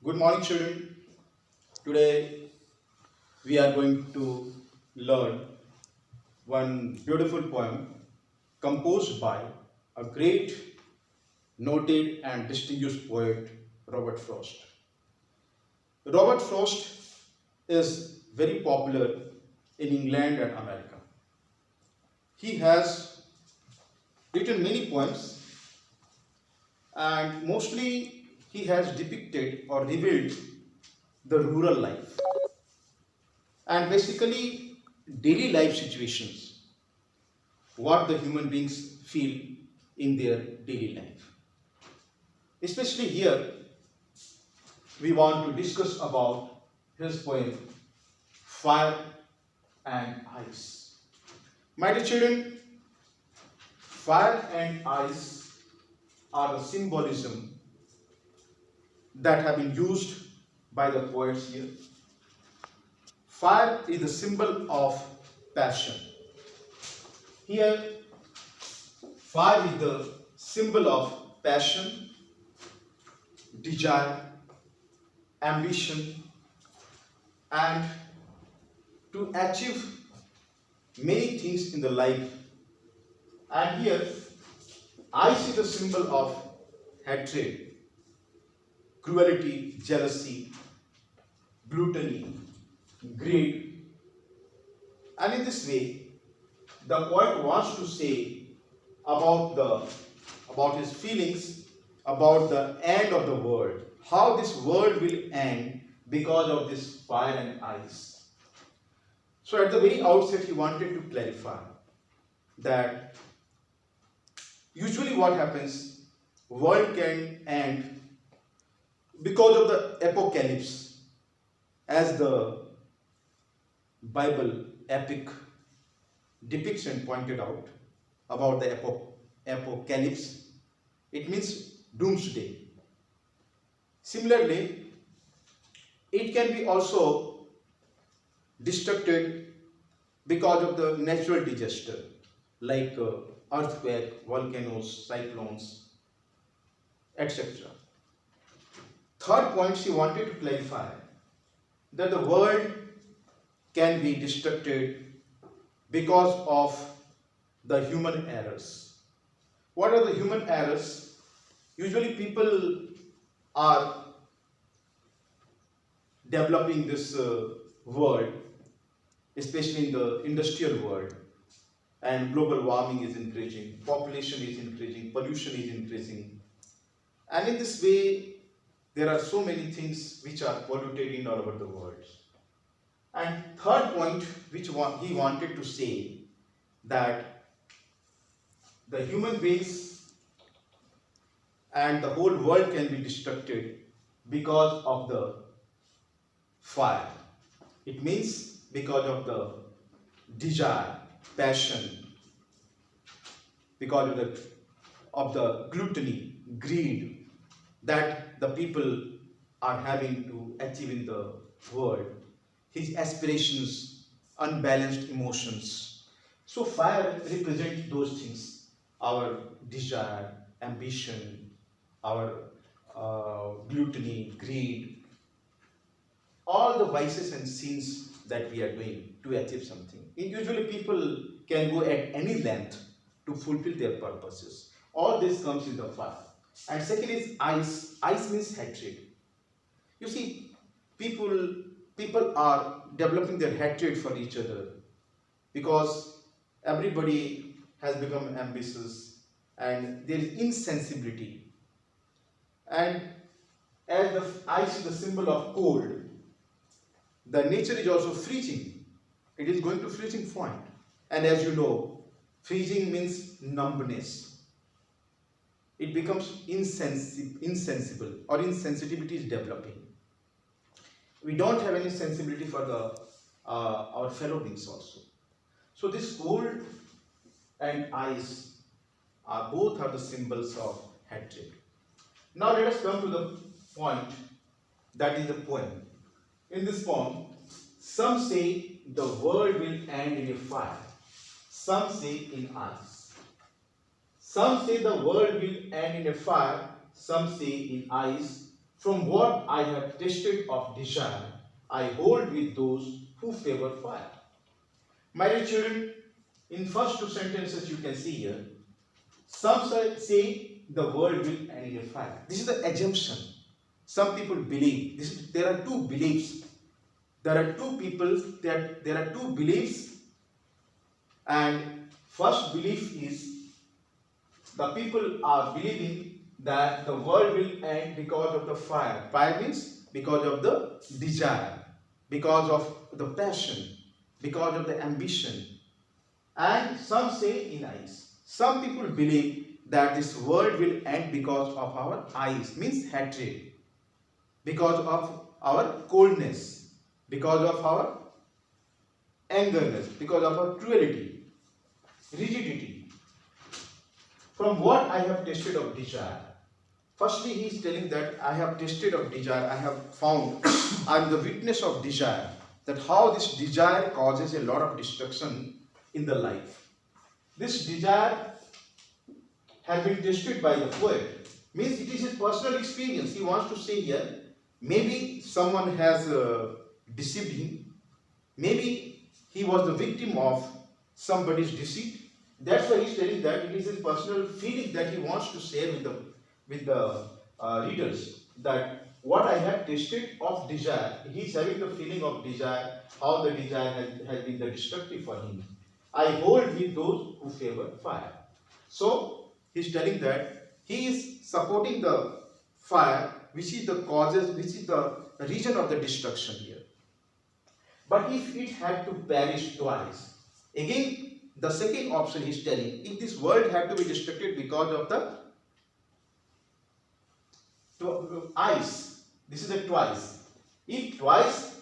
Good morning, children. Today we are going to learn one beautiful poem composed by a great, noted, and distinguished poet, Robert Frost. Robert Frost is very popular in England and America. He has written many poems, and mostly he has depicted or revealed the rural life and basically daily life situations, what the human beings feel in their daily life. Especially here, we want to discuss about his poem Fire and Ice. My dear children, fire and ice are the symbolism that have been used by the poets here. Fire is the symbol of passion. Here, fire is the symbol of passion, desire, ambition, and to achieve many things in the life. And here, ice is the symbol of hatred, cruelty, jealousy, gluttony, greed. And in this way, the poet wants to say about his feelings about the end of the world, how this world will end because of this fire and ice. So at the very outset, he wanted to clarify that usually what happens, world can end because of the apocalypse, as the Bible epic depicts and pointed out about the apocalypse. It means doomsday. Similarly, it can be also destructed because of the natural disaster like earthquake, volcanoes, cyclones, etc. Third point, she wanted to clarify that the world can be destructed because of the human errors. What are the human errors? Usually people are developing this world, especially in the industrial world, and global warming is increasing, population is increasing, pollution is increasing, and in this way there are so many things which are polluted in all over the world. And third point which he wanted to say, that the human beings and the whole world can be destructed because of the fire. It means because of the desire, passion, because of the gluttony, greed that the people are having to achieve in the world, his aspirations, unbalanced emotions. So fire represents those things, our desire, ambition, our gluttony, greed, all the vices and sins that we are doing to achieve something. Usually people can go at any length to fulfill their purposes. All this comes in the fire. And second is ice. Ice means hatred. You see, people are developing their hatred for each other because everybody has become ambitious and there is insensibility. And as the ice is the symbol of cold, the nature is also freezing. It is going to freezing point. And as you know, freezing means numbness. It becomes insensible, or insensitivity is developing. We don't have any sensibility for our fellow beings also. So this cold and ice both are the symbols of hatred. Now let us come to the point, that is the poem. In this poem, some say the world will end in a fire, some say in ice. Some say the world will end in a fire, some say in ice, From what I have tasted of desire, I hold with those who favor fire. My dear children, in first two sentences you can see here, some say the world will end in a fire. This is the assumption. Some people believe. There are two beliefs. There are two beliefs, and first belief is the people are believing that the world will end because of the fire. Fire means because of the desire, because of the passion, because of the ambition. And some say in eyes. Some people believe that this world will end because of our eyes, means hatred, because of our coldness, because of our angerness, because of our cruelty, rigidity. From what I have tasted of desire, firstly he is telling that I have tasted of desire, I have found, I am the witness of desire, that how this desire causes a lot of destruction in the life. This desire has been tasted by the poet, means it is his personal experience. He wants to say here, maybe someone has deceived him, maybe he was the victim of somebody's deceit. That's why he is telling that it is his personal feeling that he wants to share with the readers, that what I have tasted of desire, he is having the feeling of desire, how the desire has been the destructive for him. I hold with those who favor fire. So he is telling that he is supporting the fire, which is the causes, which is the reason of the destruction here. But if it had to perish twice, again the second option he is telling, if this world had to be destructed because of the ice, this is a twice. If twice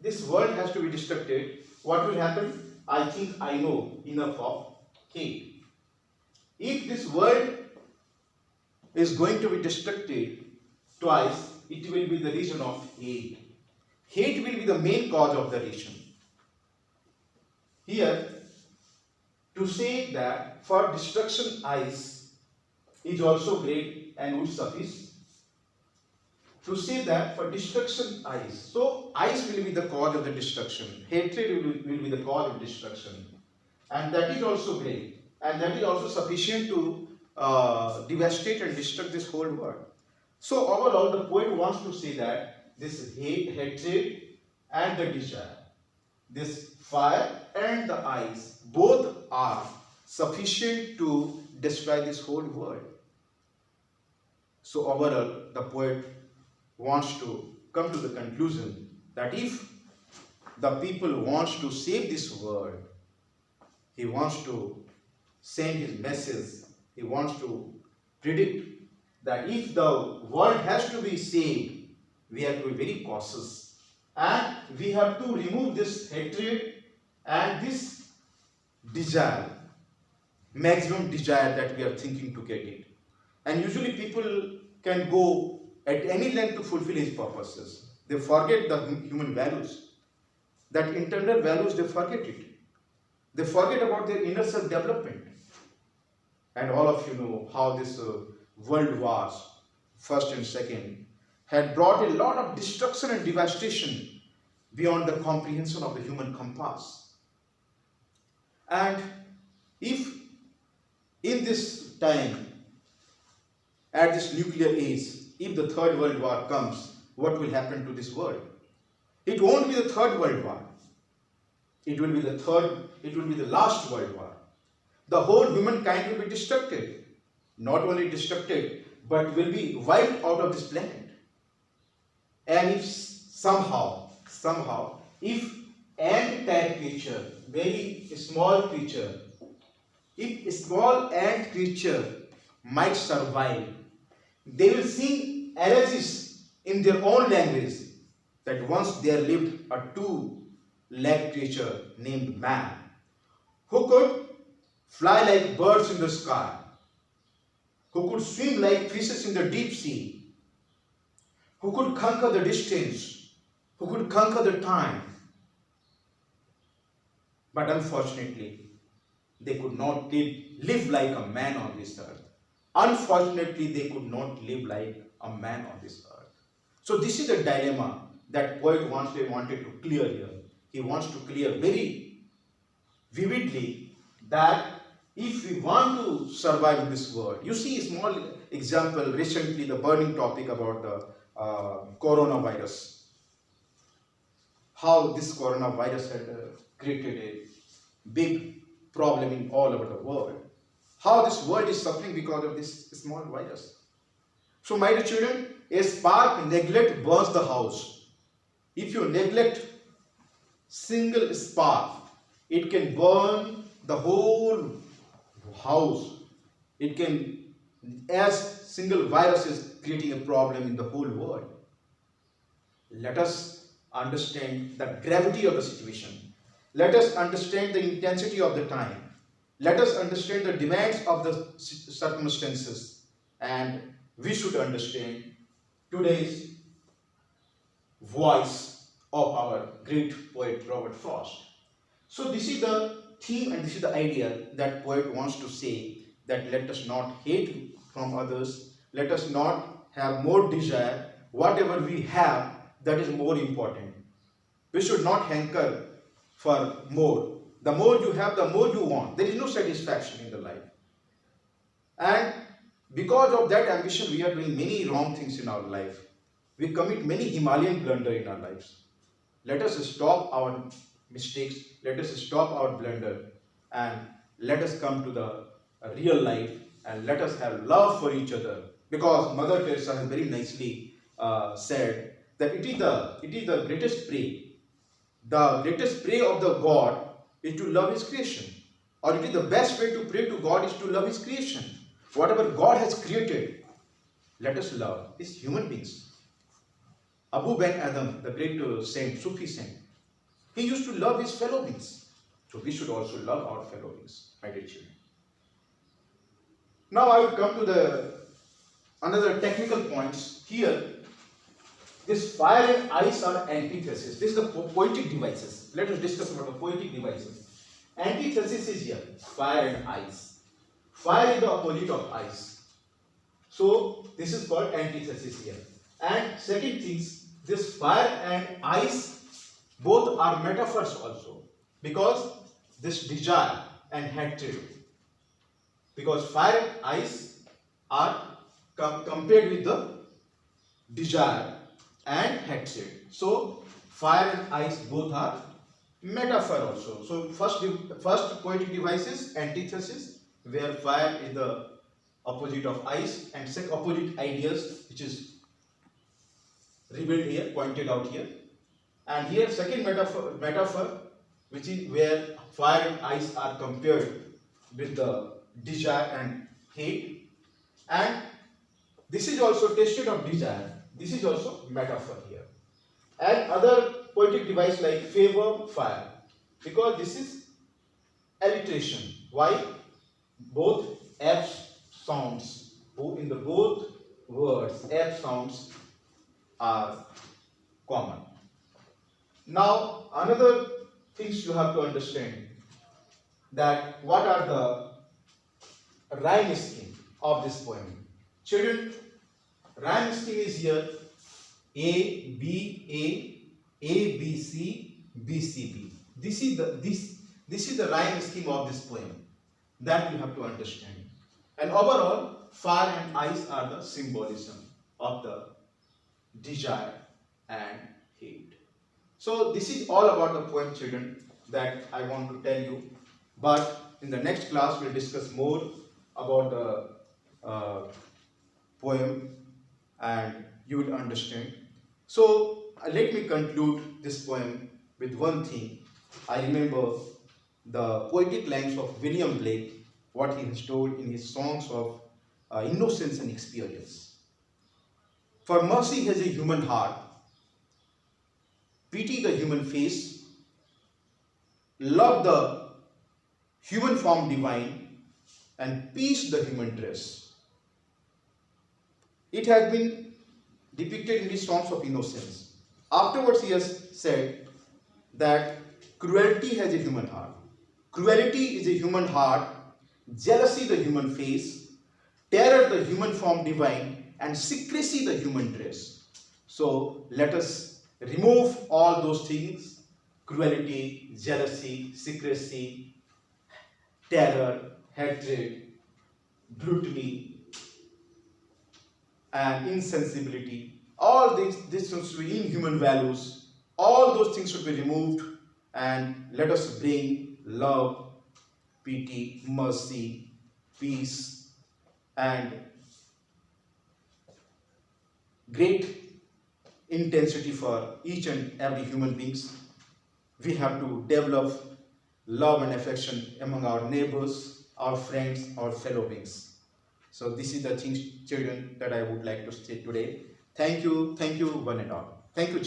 this world has to be destructed, what will happen? I think I know enough of hate. If this world is going to be destructed twice, it will be the reason of hate. Hate will be the main cause of the reason. Here, to say that for destruction ice is also great and would suffice. To say that for destruction ice, so ice will be the cause of the destruction, hatred will be the cause of destruction, and that is also great, and that is also sufficient to devastate and destruct this whole world. So overall the poet wants to say that this hatred and the desire, this fire and the ice, both are sufficient to destroy this whole world. So overall the poet wants to come to the conclusion that if the people wants to save this world, he wants to send his message, he wants to predict that if the world has to be saved, we have to be very cautious, and we have to remove this hatred and this desire, maximum desire that we are thinking to get it. And usually people can go at any length to fulfill his purposes. They forget the human values. That internal values, they forget it. They forget about their inner self-development. And all of you know how this world wars, first and second, had brought a lot of destruction and devastation beyond the comprehension of the human compass. And if in this time, at this nuclear age, if the third world war comes, what will happen to this world? It won't be the third world war. It will be the last world war. The whole humankind will be destructed. Not only destructed, but will be wiped out of this planet. And if somehow, if ant-type creature, very small creature, if a small ant creature might survive, they will sing elegies in their own language that once there lived a two-legged creature named man, who could fly like birds in the sky, who could swim like fishes in the deep sea, who could conquer the distance, who could conquer the time. But unfortunately, they could not live like a man on this earth. Unfortunately, they could not live like a man on this earth. So this is the dilemma that poet wanted to clear here. He wants to clear very vividly that if we want to survive in this world, you see a small example recently, the burning topic about the coronavirus. How this coronavirus had created a big problem in all over the world. How this world is suffering because of this small virus. So my dear children, a spark neglect burns the house. If you neglect single spark, it can burn the whole house. It can, as single virus is creating a problem in the whole world. Let us understand the gravity of the situation. Let us understand the intensity of the time. Let us understand the demands of the circumstances. And we should understand today's voice of our great poet Robert Frost. So this is the theme and this is the idea that poet wants to say, that let us not hate from others, let us not have more desire. Whatever we have, that is more important. We should not hanker for more. The more you have, the more you want. There is no satisfaction in the life. And because of that ambition, we are doing many wrong things in our life. We commit many Himalayan blunder in our lives. Let us stop our mistakes. Let us stop our blunder. And let us come to the real life. And let us have love for each other. Because Mother Teresa has very nicely said that it is the greatest prey. The greatest prey of the God is to love His creation. Or it is the best way to pray to God is to love His creation. Whatever God has created, let us love His human beings. Abu Ben Adam, the great saint, Sufi saint, he used to love his fellow beings. So we should also love our fellow beings, my dear children. Now I will come to the another technical points. Here, this fire and ice are antithesis. This is the poetic devices. Let us discuss about the poetic devices. Antithesis is here, fire and ice. Fire is the opposite of ice. So this is called antithesis here. And second things, this fire and ice both are metaphors also, because this desire and hatred. Because fire and ice are compared with the desire and hatred. So fire and ice both are metaphor also. So first poetic device is antithesis, where fire is the opposite of ice, and second opposite ideas which is revealed here, pointed out here. And here second metaphor which is where fire and ice are compared with the desire and hate. And this is also tested of desire. This is also metaphor here. And other poetic device like favor, fire, because this is alliteration. Why? Both F sounds, in the both words, F sounds are common. Now another things you have to understand, that what are the rhyme scheme of this poem. Children, rhyme scheme is here A, B, C, B, C, B. This is the rhyme scheme of this poem that you have to understand. And overall, fire and ice are the symbolism of the desire and hate. So this is all about the poem, children, that I want to tell you. But in the next class, we'll discuss more about the poem and you will understand. So let me conclude this poem with one thing. I remember the poetic lines of William Blake, what he has told in his songs of innocence and experience. For mercy has a human heart, pity the human face, love the human form divine, and peace the human dress. It has been depicted in the songs of innocence. Afterwards he has said that cruelty has a human heart. Cruelty is a human heart, jealousy the human face, terror the human form divine, and secrecy the human dress. So let us remove all those things: cruelty, jealousy, secrecy, terror, hatred, gluttony, and insensibility. All these should be inhuman values. All those things should be removed, and let us bring love, pity, mercy, peace, and great intensity for each and every human beings. We have to develop love and affection among our neighbors, our friends, our fellow beings. So this is the things, children, that I would like to say today. Thank you, one and all. Thank you.